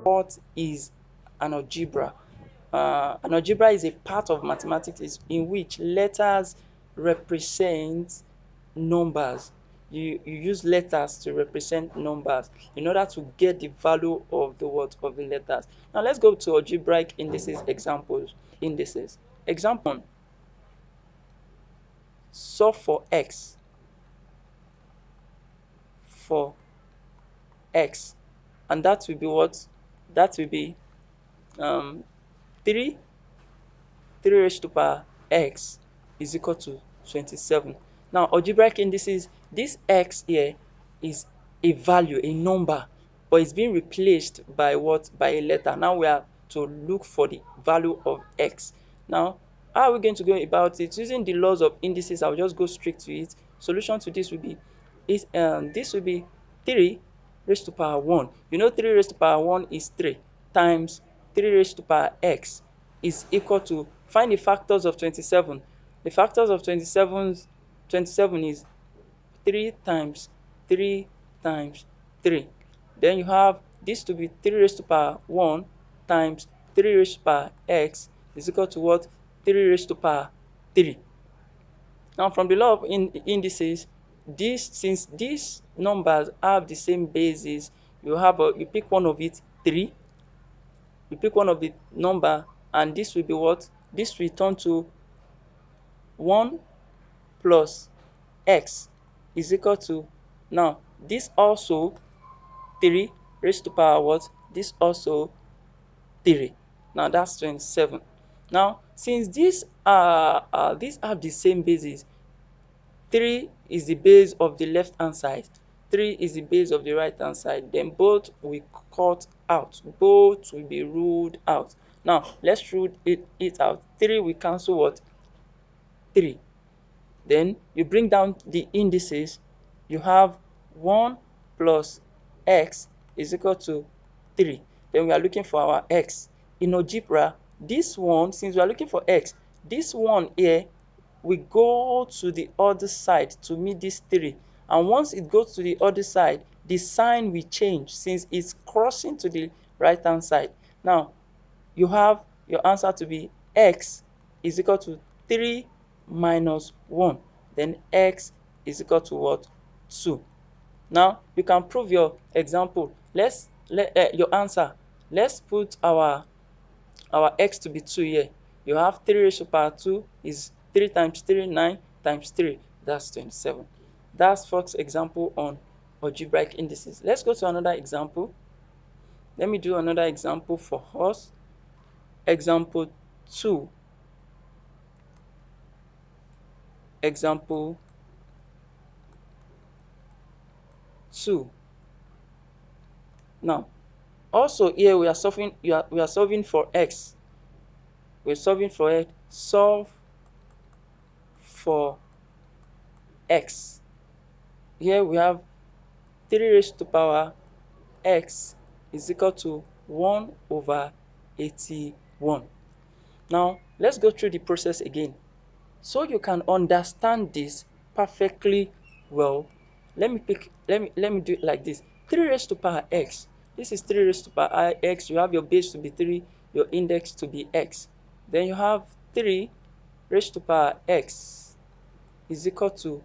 what is an algebra? An algebra is a part of mathematics in which letters represent numbers. You use letters to represent numbers in order to get the value of the word of the letters. Now let's go to algebraic indices examples. Indices. Example 1. Solve for for x, and that will be what? That will be 3 raised to power x is equal to 27. Now, algebraic indices, this x here is a value, a number, but it's being replaced by what? By a letter. Now we are to look for the value of x. Now, how are we going to go about it? Using the laws of indices, I'll just go straight to it. Solution to this will be this will be 3 raised to power 1. You know 3 raised to power 1 is 3 times 3 raised to power x is equal to, find the factors of 27. The factors of 27 is 3 times 3 times 3. Then you have this to be 3 raised to power 1 times 3 raised to power x is equal to what? 3 raised to power 3. Now from the law of indices, since these numbers have the same basis, you pick one of it, 3. You pick one of the number, and this will be what? This will turn to 1 plus x is equal to, now this also 3 raised to power what? This also 3. Now that's 27. Now since these have the same basis, 3 is the base of the left hand side, 3 is the base of the right hand side, then both will cut out, both will be ruled out. Now let's rule it out. 3 will cancel what? 3. Then you bring down the indices, you have 1 plus x is equal to 3. Then we are looking for our x. In algebra, this one, since we are looking for x, this one here we go to the other side to meet this 3, and once it goes to the other side, the sign will change since it's crossing to the right hand side. Now you have your answer to be x is equal to 3 minus 1, then x is equal to what? 2. Now you can prove your example. Your answer. Let's put our x to be 2 here. You have 3 raised to power 2 is 3 times 3, 9 times 3, that's 27. That's first example on algebraic indices. Let's go to another example. Let me do another example for us. Example 2. Example 2. Now, also here we are solving for x. We're solving for it. Solve for x. Here we have 3 raised to power x is equal to 1 over 81. Now, let's go through the process again, so you can understand this perfectly well. Let me do it like this. 3 raised to power x. This is 3 raised to power x. You have your base to be 3, your index to be x. Then you have 3 raised to power x is equal to,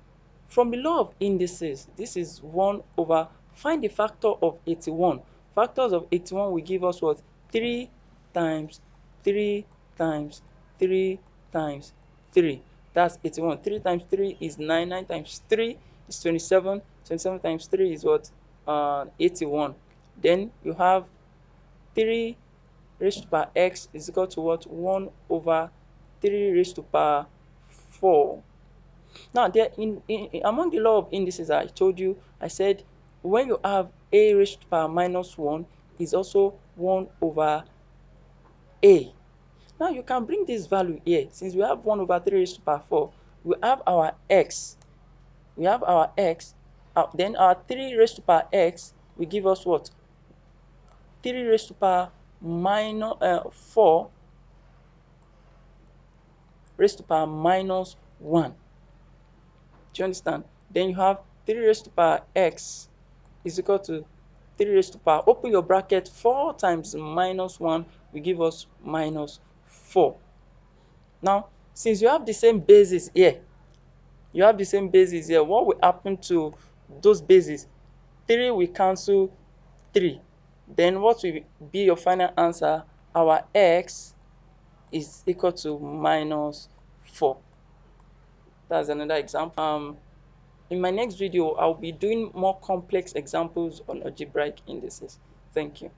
from the law of indices, this is 1 over, find the factor of 81. Factors of 81 will give us what? 3 times 3 times 3 times 3. That's 81. 3 times 3 is 9. 9 times 3 is 27. 27 times 3 is what? 81. Then you have 3 raised to power x is equal to what? 1 over 3 raised to power 4. Now, there among the law of indices, I told you, I said when you have a raised to power minus 1 is also 1 over a. Now you can bring this value here. Since we have 1 over 3 raised to power 4, we have our x. We have our x. Then our 3 raised to power x will give us what? 3 raised to power minus 4 raised to power minus 1. Do you understand? Then you have 3 raised to power x is equal to 3 raised to power, open your bracket, 4 times minus 1 will give us minus 4. Now, since you have the same basis here, what will happen to those bases? 3 will cancel 3. Then what will be your final answer? Our x is equal to minus 4. That's another example. In my next video, I'll be doing more complex examples on algebraic indices. Thank you.